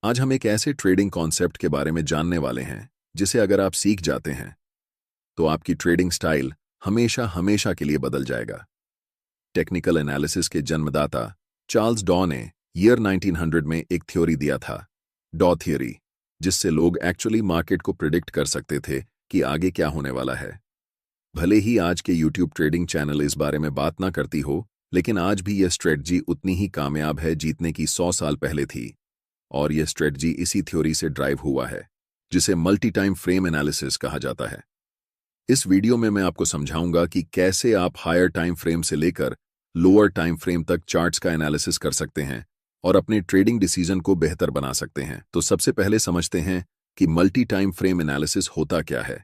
आज हम एक ऐसे ट्रेडिंग कॉन्सेप्ट के बारे में जानने वाले हैं जिसे अगर आप सीख जाते हैं तो आपकी ट्रेडिंग स्टाइल हमेशा हमेशा के लिए बदल जाएगा। टेक्निकल एनालिसिस के जन्मदाता चार्ल्स डॉ ने ईयर 1900 में एक थ्योरी दिया था, डॉ थ्योरी, जिससे लोग एक्चुअली मार्केट को प्रिडिक्ट कर सकते थे कि आगे क्या होने वाला है। भले ही आज के यूट्यूब ट्रेडिंग चैनल इस बारे में बात ना करती हो, लेकिन आज भी यह स्ट्रेटजी उतनी ही कामयाब है जीतने की 100 साल पहले थी। और यह स्ट्रेटजी इसी थ्योरी से ड्राइव हुआ है, जिसे मल्टी टाइम फ्रेम एनालिसिस कहा जाता है। इस वीडियो में मैं आपको समझाऊंगा कि कैसे आप हायर टाइम फ्रेम से लेकर लोअर टाइम फ्रेम तक चार्ट्स का एनालिसिस कर सकते हैं और अपने ट्रेडिंग डिसीजन को बेहतर बना सकते हैं। तो सबसे पहले समझते हैं कि मल्टी टाइम फ्रेम एनालिसिस होता क्या है।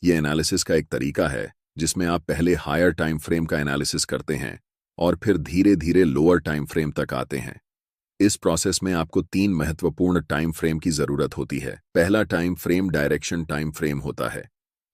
यह एनालिसिस का एक तरीका है जिसमें आप पहले हायर टाइम फ्रेम का एनालिसिस करते हैं और फिर धीरे धीरे लोअर टाइम फ्रेम तक आते हैं। इस प्रोसेस में आपको 3 महत्वपूर्ण टाइम फ्रेम की जरूरत होती है। पहला time frame direction time frame होता है,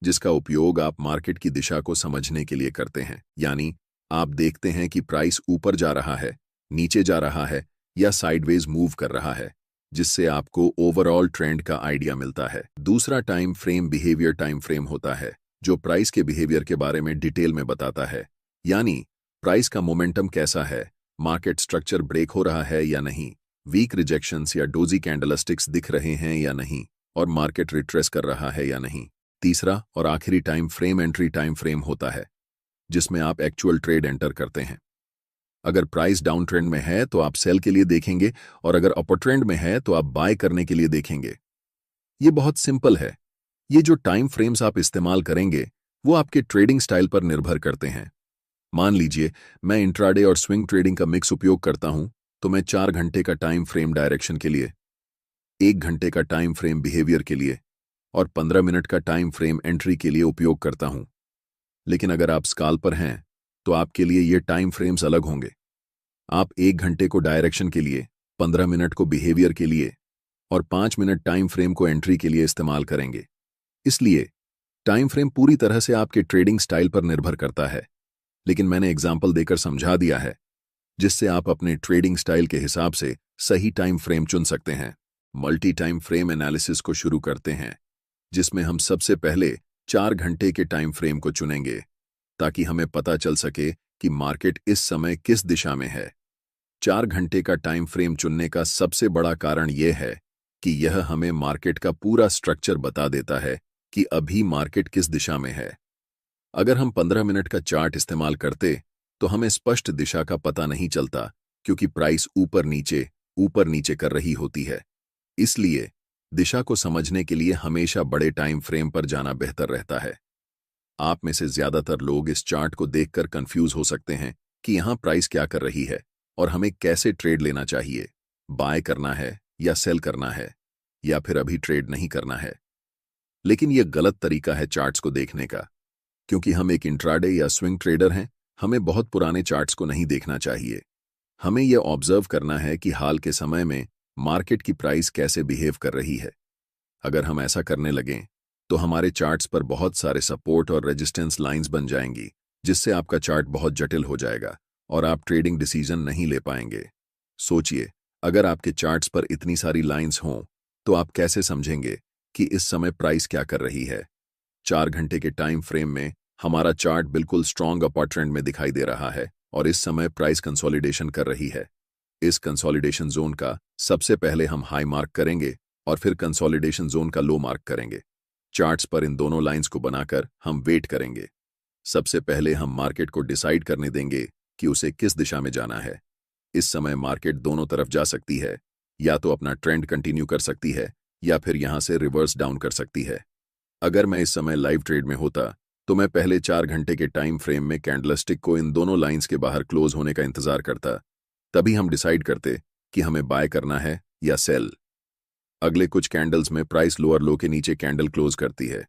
जिसका उपयोग आप मार्केट की दिशा को समझने के लिए करते हैं। यानी आप देखते हैं कि प्राइस ऊपर जा रहा है, नीचे जा रहा है या साइडवेज मूव कर रहा है, जिससे आपको ओवरऑल ट्रेंड का आइडिया मिलता है। दूसरा time frame behaviour time frame होता है, जो प्राइस के बिहेवियर के बारे में डिटेल में बताता है। यानी प्राइस का मोमेंटम कैसा है, मार्केट स्ट्रक्चर ब्रेक हो रहा है या नहीं, वीक रिजेक्शंस या डोजी कैंडलस्टिक्स दिख रहे हैं या नहीं, और मार्केट रिट्रेस कर रहा है या नहीं। तीसरा और आखिरी time frame entry time frame होता है, जिसमें आप एक्चुअल ट्रेड एंटर करते हैं। अगर प्राइस डाउन ट्रेंड में है तो आप सेल के लिए देखेंगे, और अगर अपर ट्रेंड में है तो आप बाय करने के लिए देखेंगे। ये बहुत सिंपल है। ये जो टाइम फ्रेम्स आप इस्तेमाल करेंगे वो आपके ट्रेडिंग स्टाइल पर निर्भर करते हैं। मान लीजिए मैं इंट्राडे और स्विंग ट्रेडिंग का मिक्स उपयोग करता हूं, तो मैं 4 घंटे का टाइम फ्रेम डायरेक्शन के लिए, 1 घंटे का टाइम फ्रेम बिहेवियर के लिए और 15 मिनट का टाइम फ्रेम एंट्री के लिए उपयोग करता हूं। लेकिन अगर आप स्काल्पर हैं तो आपके लिए ये टाइम फ्रेम्स अलग होंगे। आप 1 घंटे को डायरेक्शन के लिए, 15 मिनट को बिहेवियर के लिए और 5 मिनट टाइम फ्रेम को एंट्री के लिए इस्तेमाल करेंगे। इसलिए टाइम फ्रेम पूरी तरह से आपके ट्रेडिंग स्टाइल पर निर्भर करता है, लेकिन मैंने एग्जाम्पल देकर समझा दिया है, जिससे आप अपने ट्रेडिंग स्टाइल के हिसाब से सही टाइम फ्रेम चुन सकते हैं। मल्टी टाइम फ्रेम एनालिसिस को शुरू करते हैं, जिसमें हम सबसे पहले 4 घंटे के टाइम फ्रेम को चुनेंगे, ताकि हमें पता चल सके कि मार्केट इस समय किस दिशा में है। 4 घंटे का टाइम फ्रेम चुनने का सबसे बड़ा कारण यह है कि यह हमें मार्केट का पूरा स्ट्रक्चर बता देता है कि अभी मार्केट किस दिशा में है। अगर हम 15 मिनट का चार्ट इस्तेमाल करते तो हमें स्पष्ट दिशा का पता नहीं चलता, क्योंकि प्राइस ऊपर नीचे कर रही होती है। इसलिए दिशा को समझने के लिए हमेशा बड़े टाइम फ्रेम पर जाना बेहतर रहता है। आप में से ज्यादातर लोग इस चार्ट को देखकर कंफ्यूज हो सकते हैं कि यहां प्राइस क्या कर रही है और हमें कैसे ट्रेड लेना चाहिए, बाय करना है या सेल करना है, या फिर अभी ट्रेड नहीं करना है। लेकिन यह गलत तरीका है चार्ट्स को देखने का, क्योंकि हम एक इंट्राडे या स्विंग ट्रेडर हैं। हमें बहुत पुराने चार्ट्स को नहीं देखना चाहिए। हमें यह ऑब्जर्व करना है कि हाल के समय में मार्केट की प्राइस कैसे बिहेव कर रही है। अगर हम ऐसा करने लगें तो हमारे चार्ट्स पर बहुत सारे सपोर्ट और रेजिस्टेंस लाइंस बन जाएंगी, जिससे आपका चार्ट बहुत जटिल हो जाएगा और आप ट्रेडिंग डिसीजन नहीं ले पाएंगे। सोचिए, अगर आपके चार्ट्स पर इतनी सारी लाइंस हों तो आप कैसे समझेंगे कि इस समय प्राइस क्या कर रही है। 4 घंटे के टाइम फ्रेम में हमारा चार्ट बिल्कुल स्ट्रॉन्ग अपर ट्रेंड में दिखाई दे रहा है और इस समय प्राइस कंसोलिडेशन कर रही है। इस कंसोलिडेशन जोन का सबसे पहले हम हाई मार्क करेंगे और फिर कंसोलिडेशन जोन का लो मार्क करेंगे। चार्ट्स पर इन दोनों लाइंस को बनाकर हम वेट करेंगे। सबसे पहले हम मार्केट को डिसाइड करने देंगे कि उसे किस दिशा में जाना है। इस समय मार्केट दोनों तरफ जा सकती है, या तो अपना ट्रेंड कंटिन्यू कर सकती है या फिर यहां से रिवर्स डाउन कर सकती है। अगर मैं इस समय लाइव ट्रेड में होता तो मैं पहले 4 घंटे के टाइम फ्रेम में कैंडलस्टिक को इन दोनों लाइंस के बाहर क्लोज होने का इंतजार करता। तभी हम डिसाइड करते कि हमें बाय करना है या सेल। अगले कुछ कैंडल्स में प्राइस लोअर लो के नीचे कैंडल क्लोज करती है।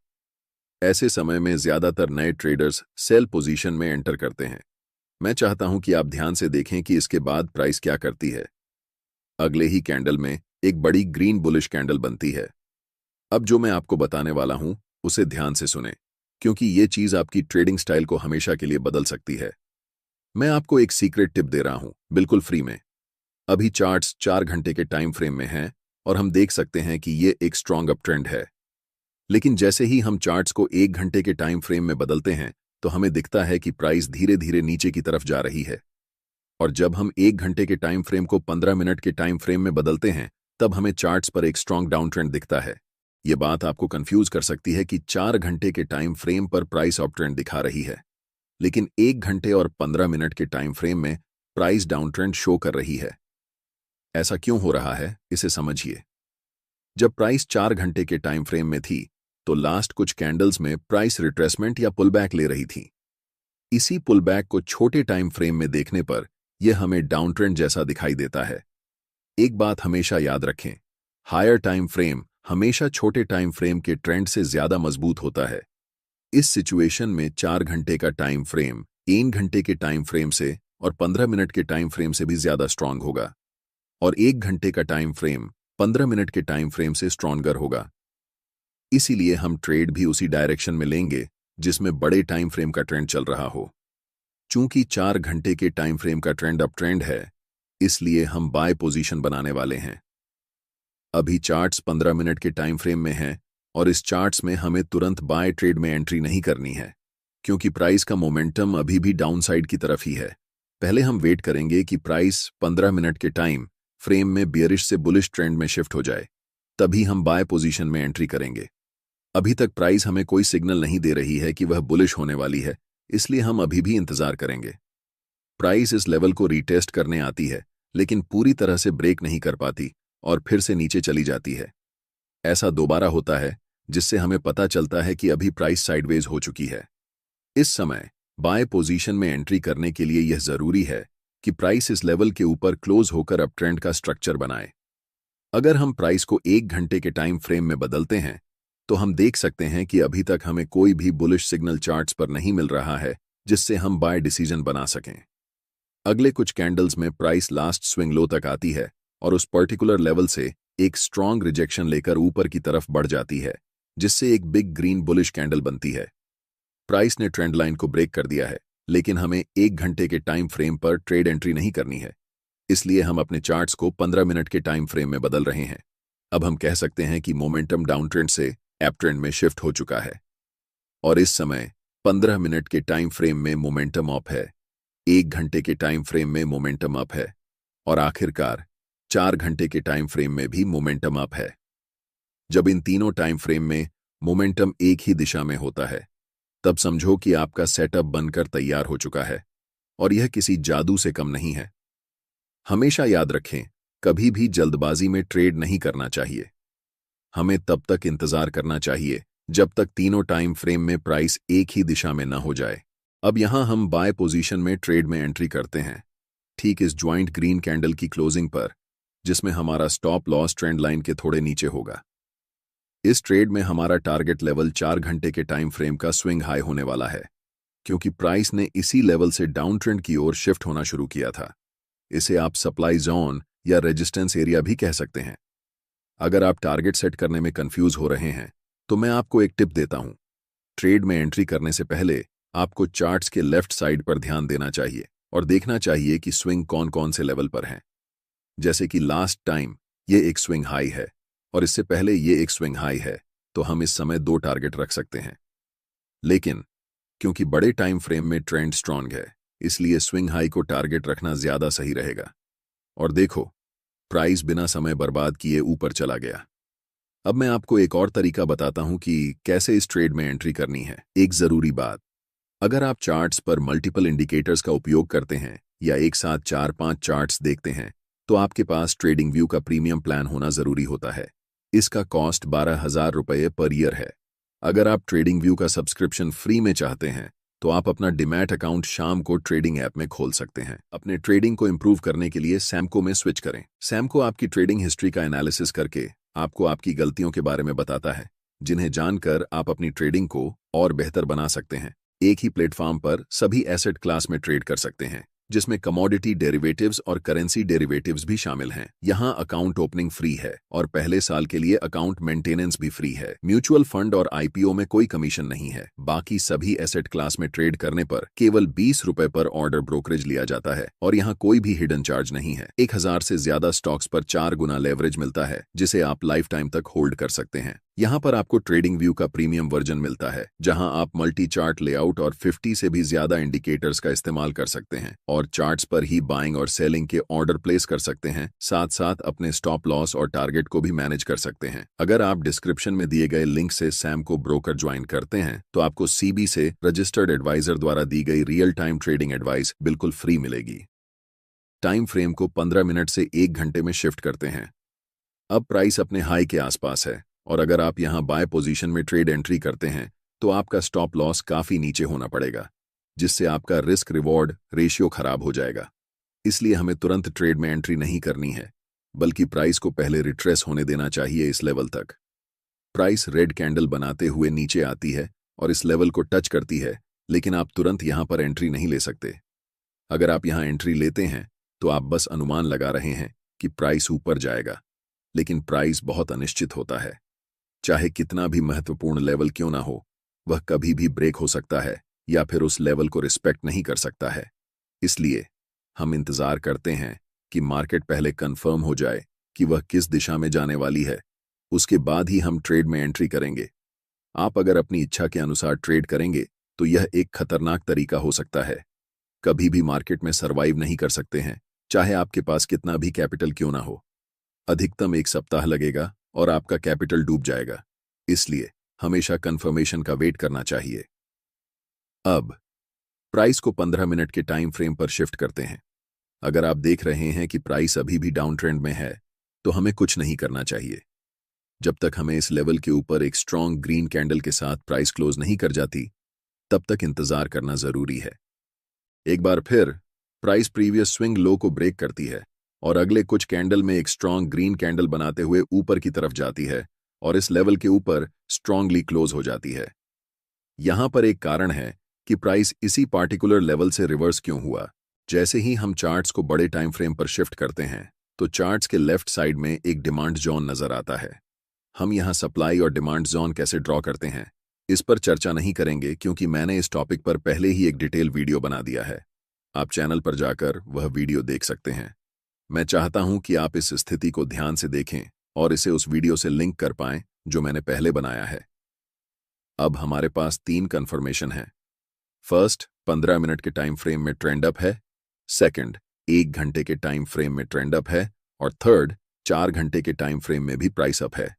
ऐसे समय में ज्यादातर नए ट्रेडर्स सेल पोजीशन में एंटर करते हैं। मैं चाहता हूं कि आप ध्यान से देखें कि इसके बाद प्राइस क्या करती है। अगले ही कैंडल में एक बड़ी ग्रीन बुलिश कैंडल बनती है। अब जो मैं आपको बताने वाला हूं उसे ध्यान से सुने, क्योंकि ये चीज आपकी ट्रेडिंग स्टाइल को हमेशा के लिए बदल सकती है। मैं आपको एक सीक्रेट टिप दे रहा हूं, बिल्कुल फ्री में। अभी चार्ट्स 4 घंटे के टाइम फ्रेम में हैं और हम देख सकते हैं कि ये एक स्ट्रॉन्ग अप ट्रेंड है। लेकिन जैसे ही हम चार्ट्स को 1 घंटे के टाइम फ्रेम में बदलते हैं तो हमें दिखता है कि प्राइस धीरे धीरे नीचे की तरफ जा रही है। और जब हम 1 घंटे के टाइम फ्रेम को 15 मिनट के टाइम फ्रेम में बदलते हैं तब हमें चार्ट्स पर एक स्ट्रॉन्ग डाउन ट्रेंड दिखता है। ये बात आपको कंफ्यूज कर सकती है कि 4 घंटे के टाइम फ्रेम पर प्राइस अप ट्रेंड दिखा रही है, लेकिन 1 घंटे और 15 मिनट के टाइम फ्रेम में प्राइस डाउन ट्रेंड शो कर रही है। ऐसा क्यों हो रहा है, इसे समझिए। जब प्राइस 4 घंटे के टाइम फ्रेम में थी तो लास्ट कुछ कैंडल्स में प्राइस रिट्रेसमेंट या पुलबैक ले रही थी। इसी पुलबैक को छोटे टाइम फ्रेम में देखने पर यह हमें डाउन ट्रेंड जैसा दिखाई देता है। एक बात हमेशा याद रखें, हायर टाइम फ्रेम हमेशा छोटे टाइम फ्रेम के ट्रेंड से ज्यादा मजबूत होता है। इस सिचुएशन में 4 घंटे का टाइम फ्रेम 1 घंटे के टाइम फ्रेम से और 15 मिनट के टाइम फ्रेम से भी ज्यादा स्ट्रांग होगा, और 1 घंटे का टाइम फ्रेम 15 मिनट के टाइम फ्रेम से स्ट्रॉन्गर होगा। इसीलिए हम ट्रेड भी उसी डायरेक्शन में लेंगे जिसमें बड़े टाइम फ्रेम का ट्रेंड चल रहा हो। चूंकि 4 घंटे के टाइम फ्रेम का ट्रेंड अप ट्रेंड है, इसलिए हम बाय पोजीशन बनाने वाले हैं। अभी चार्ट्स 15 मिनट के टाइम फ्रेम में हैं और इस चार्ट्स में हमें तुरंत बाय ट्रेड में एंट्री नहीं करनी है, क्योंकि प्राइस का मोमेंटम अभी भी डाउन साइड की तरफ ही है। पहले हम वेट करेंगे कि प्राइस 15 मिनट के टाइम फ्रेम में बियरिश से बुलिश ट्रेंड में शिफ्ट हो जाए, तभी हम बाय पोजीशन में एंट्री करेंगे। अभी तक प्राइस हमें कोई सिग्नल नहीं दे रही है कि वह बुलिश होने वाली है, इसलिए हम अभी भी इंतजार करेंगे। प्राइस इस लेवल को रीटेस्ट करने आती है, लेकिन पूरी तरह से ब्रेक नहीं कर पाती और फिर से नीचे चली जाती है। ऐसा दोबारा होता है, जिससे हमें पता चलता है कि अभी प्राइस साइडवेज हो चुकी है। इस समय बाय पोजीशन में एंट्री करने के लिए यह जरूरी है कि प्राइस इस लेवल के ऊपर क्लोज होकर अप ट्रेंड का स्ट्रक्चर बनाए। अगर हम प्राइस को 1 घंटे के टाइम फ्रेम में बदलते हैं तो हम देख सकते हैं कि अभी तक हमें कोई भी बुलिश सिग्नल चार्ट्स पर नहीं मिल रहा है जिससे हम बाय डिसीजन बना सकें। अगले कुछ कैंडल्स में प्राइस लास्ट स्विंग लो तक आती है और उस पर्टिकुलर लेवल से एक स्ट्रॉन्ग रिजेक्शन लेकर ऊपर की तरफ बढ़ जाती है, जिससे एक बिग ग्रीन बुलिश कैंडल बनती है। प्राइस ने ट्रेंड लाइन को ब्रेक कर दिया है, लेकिन हमें 1 घंटे के टाइम फ्रेम पर ट्रेड एंट्री नहीं करनी है, इसलिए हम अपने चार्ट्स को 15 मिनट के टाइम फ्रेम में बदल रहे हैं। अब हम कह सकते हैं कि मोमेंटम डाउन ट्रेंड से अप ट्रेंड में शिफ्ट हो चुका है और इस समय 15 मिनट के टाइम फ्रेम में मोमेंटम अप है, 1 घंटे के टाइम फ्रेम में मोमेंटम अप है और आखिरकार 4 घंटे के टाइम फ्रेम में भी मोमेंटम अप है। जब इन तीनों टाइम फ्रेम में मोमेंटम एक ही दिशा में होता है, तब समझो कि आपका सेटअप बनकर तैयार हो चुका है और यह किसी जादू से कम नहीं है। हमेशा याद रखें, कभी भी जल्दबाजी में ट्रेड नहीं करना चाहिए। हमें तब तक इंतजार करना चाहिए जब तक तीनों टाइम फ्रेम में प्राइस एक ही दिशा में न हो जाए। अब यहां हम बाय पोजीशन में ट्रेड में एंट्री करते हैं, ठीक इस ज्वाइंट ग्रीन कैंडल की क्लोजिंग पर, जिसमें हमारा स्टॉप लॉस ट्रेंड लाइन के थोड़े नीचे होगा। इस ट्रेड में हमारा टारगेट लेवल 4 घंटे के टाइम फ्रेम का स्विंग हाई होने वाला है, क्योंकि प्राइस ने इसी लेवल से डाउन ट्रेंड की ओर शिफ्ट होना शुरू किया था। इसे आप सप्लाई जोन या रेजिस्टेंस एरिया भी कह सकते हैं। अगर आप टारगेट सेट करने में कंफ्यूज हो रहे हैं तो मैं आपको एक टिप देता हूं। ट्रेड में एंट्री करने से पहले आपको चार्ट्स के लेफ्ट साइड पर ध्यान देना चाहिए और देखना चाहिए कि स्विंग कौन कौन से लेवल पर हैं। जैसे कि लास्ट टाइम ये एक स्विंग हाई है और इससे पहले ये एक स्विंग हाई है, तो हम इस समय 2 टारगेट रख सकते हैं। लेकिन क्योंकि बड़े टाइम फ्रेम में ट्रेंड स्ट्रांग है, इसलिए स्विंग हाई को टारगेट रखना ज्यादा सही रहेगा। और देखो, प्राइस बिना समय बर्बाद किए ऊपर चला गया। अब मैं आपको एक और तरीका बताता हूं कि कैसे इस ट्रेड में एंट्री करनी है। एक जरूरी बात, अगर आप चार्ट्स पर मल्टीपल इंडिकेटर्स का उपयोग करते हैं या एक साथ 4-5 चार्ट्स देखते हैं, तो आपके पास ट्रेडिंग व्यू का प्रीमियम प्लान होना जरूरी होता है। इसका कॉस्ट 12,000 रुपये पर ईयर है। अगर आप ट्रेडिंग व्यू का सब्सक्रिप्शन फ्री में चाहते हैं तो आप अपना डीमैट अकाउंट शाम को ट्रेडिंग ऐप में खोल सकते हैं। अपने ट्रेडिंग को इंप्रूव करने के लिए सैमको में स्विच करें। सैमको आपकी ट्रेडिंग हिस्ट्री का एनालिसिस करके आपको आपकी गलतियों के बारे में बताता है, जिन्हें जानकर आप अपनी ट्रेडिंग को और बेहतर बना सकते हैं। एक ही प्लेटफॉर्म पर सभी एसेट क्लास में ट्रेड कर सकते हैं, जिसमें कमोडिटी डेरिवेटिव्स और करेंसी डेरिवेटिव्स भी शामिल हैं। यहाँ अकाउंट ओपनिंग फ्री है और पहले साल के लिए अकाउंट मेंटेनेंस भी फ्री है। म्यूचुअल फंड और आईपीओ में कोई कमीशन नहीं है। बाकी सभी एसेट क्लास में ट्रेड करने पर केवल 20 रुपए पर ऑर्डर ब्रोकरेज लिया जाता है और यहाँ कोई भी हिडन चार्ज नहीं है। 1000 से ज्यादा स्टॉक्स पर 4 गुना लेवरेज मिलता है, जिसे आप लाइफ टाइम तक होल्ड कर सकते हैं। यहाँ पर आपको ट्रेडिंग व्यू का प्रीमियम वर्जन मिलता है, जहां आप मल्टी चार्ट लेआउट और 50 से भी ज्यादा इंडिकेटर्स का इस्तेमाल कर सकते हैं और चार्ट्स पर ही बाइंग और सेलिंग के ऑर्डर प्लेस कर सकते हैं। साथ साथ अपने स्टॉप लॉस और टारगेट को भी मैनेज कर सकते हैं। अगर आप डिस्क्रिप्शन में दिए गए लिंक से सैम को ब्रोकर ज्वाइन करते हैं तो आपको सीबी से रजिस्टर्ड एडवाइजर द्वारा दी गई रियल टाइम ट्रेडिंग एडवाइस बिल्कुल फ्री मिलेगी। टाइम फ्रेम को 15 मिनट से 1 घंटे में शिफ्ट करते हैं। अब प्राइस अपने हाई के आसपास है और अगर आप यहां बाय पोजीशन में ट्रेड एंट्री करते हैं तो आपका स्टॉप लॉस काफी नीचे होना पड़ेगा, जिससे आपका रिस्क रिवॉर्ड रेशियो खराब हो जाएगा। इसलिए हमें तुरंत ट्रेड में एंट्री नहीं करनी है, बल्कि प्राइस को पहले रिट्रेस होने देना चाहिए इस लेवल तक। प्राइस रेड कैंडल बनाते हुए नीचे आती है और इस लेवल को टच करती है, लेकिन आप तुरंत यहां पर एंट्री नहीं ले सकते। अगर आप यहां एंट्री लेते हैं तो आप बस अनुमान लगा रहे हैं कि प्राइस ऊपर जाएगा, लेकिन प्राइस बहुत अनिश्चित होता है। चाहे कितना भी महत्वपूर्ण लेवल क्यों ना हो, वह कभी भी ब्रेक हो सकता है या फिर उस लेवल को रिस्पेक्ट नहीं कर सकता है। इसलिए हम इंतजार करते हैं कि मार्केट पहले कंफर्म हो जाए कि वह किस दिशा में जाने वाली है, उसके बाद ही हम ट्रेड में एंट्री करेंगे। आप अगर अपनी इच्छा के अनुसार ट्रेड करेंगे तो यह एक खतरनाक तरीका हो सकता है। कभी भी मार्केट में सर्वाइव नहीं कर सकते हैं, चाहे आपके पास कितना भी कैपिटल क्यों ना हो। अधिकतम 1 सप्ताह लगेगा और आपका कैपिटल डूब जाएगा। इसलिए हमेशा कंफर्मेशन का वेट करना चाहिए। अब प्राइस को 15 मिनट के टाइम फ्रेम पर शिफ्ट करते हैं। अगर आप देख रहे हैं कि प्राइस अभी भी डाउन ट्रेंड में है तो हमें कुछ नहीं करना चाहिए। जब तक हमें इस लेवल के ऊपर एक स्ट्रॉन्ग ग्रीन कैंडल के साथ प्राइस क्लोज नहीं कर जाती, तब तक इंतजार करना जरूरी है। एक बार फिर प्राइस प्रीवियस स्विंग लो को ब्रेक करती है और अगले कुछ कैंडल में एक स्ट्रॉन्ग ग्रीन कैंडल बनाते हुए ऊपर की तरफ जाती है और इस लेवल के ऊपर स्ट्रांगली क्लोज हो जाती है। यहां पर एक कारण है कि प्राइस इसी पार्टिकुलर लेवल से रिवर्स क्यों हुआ। जैसे ही हम चार्ट्स को बड़े टाइम फ्रेम पर शिफ्ट करते हैं तो चार्ट्स के लेफ्ट साइड में एक डिमांड जोन नजर आता है। हम यहां सप्लाई और डिमांड जोन कैसे ड्रॉ करते हैं इस पर चर्चा नहीं करेंगे, क्योंकि मैंने इस टॉपिक पर पहले ही एक डिटेल वीडियो बना दिया है। आप चैनल पर जाकर वह वीडियो देख सकते हैं। मैं चाहता हूं कि आप इस स्थिति को ध्यान से देखें और इसे उस वीडियो से लिंक कर पाएं जो मैंने पहले बनाया है। अब हमारे पास 3 कंफर्मेशन हैं। फर्स्ट, 15 मिनट के टाइम फ्रेम में ट्रेंड अप है। सेकंड, 1 घंटे के टाइम फ्रेम में ट्रेंड अप है। और थर्ड, 4 घंटे के टाइम फ्रेम में भी प्राइस अप है।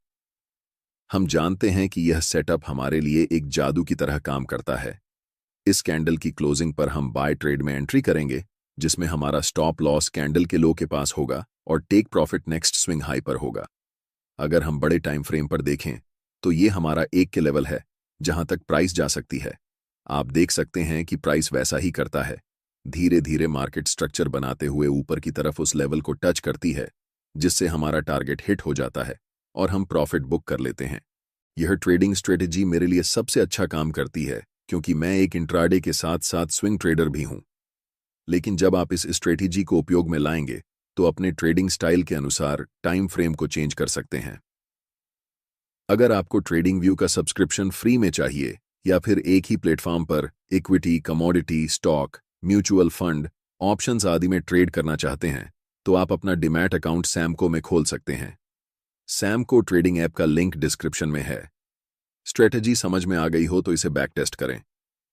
हम जानते हैं कि यह सेटअप हमारे लिए एक जादू की तरह काम करता है। इस कैंडल की क्लोजिंग पर हम बाय ट्रेड में एंट्री करेंगे, जिसमें हमारा स्टॉप लॉस कैंडल के लो के पास होगा और take profit next swing high पर होगा। अगर हम बड़े टाइम फ्रेम पर देखें तो ये हमारा 1 के लेवल है जहां तक प्राइस जा सकती है। आप देख सकते हैं कि प्राइस वैसा ही करता है, धीरे धीरे मार्केट स्ट्रक्चर बनाते हुए ऊपर की तरफ उस लेवल को टच करती है, जिससे हमारा टारगेट हिट हो जाता है और हम प्रॉफिट बुक कर लेते हैं। यह ट्रेडिंग स्ट्रेटेजी मेरे लिए सबसे अच्छा काम करती है, क्योंकि मैं एक इंट्राडे के साथ साथ स्विंग ट्रेडर भी हूं। लेकिन जब आप इस स्ट्रेटेजी को उपयोग में लाएंगे तो अपने ट्रेडिंग स्टाइल के अनुसार टाइम फ्रेम को चेंज कर सकते हैं। अगर आपको ट्रेडिंग व्यू का सब्सक्रिप्शन फ्री में चाहिए या फिर एक ही प्लेटफॉर्म पर equity, commodity, stock, mutual fund, options आदि में ट्रेड करना चाहते हैं तो आप अपना डीमैट अकाउंट सैमको में खोल सकते हैं। सैमको ट्रेडिंग ऐप का लिंक डिस्क्रिप्शन में है। स्ट्रेटेजी समझ में आ गई हो तो इसे बैक टेस्ट करें,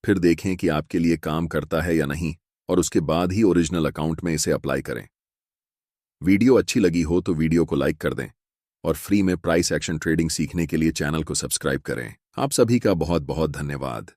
फिर देखें कि आपके लिए काम करता है या नहीं, और उसके बाद ही ओरिजिनल अकाउंट में इसे अप्लाई करें। वीडियो अच्छी लगी हो तो वीडियो को लाइक कर दें और फ्री में प्राइस एक्शन ट्रेडिंग सीखने के लिए चैनल को सब्सक्राइब करें। आप सभी का बहुत बहुत धन्यवाद।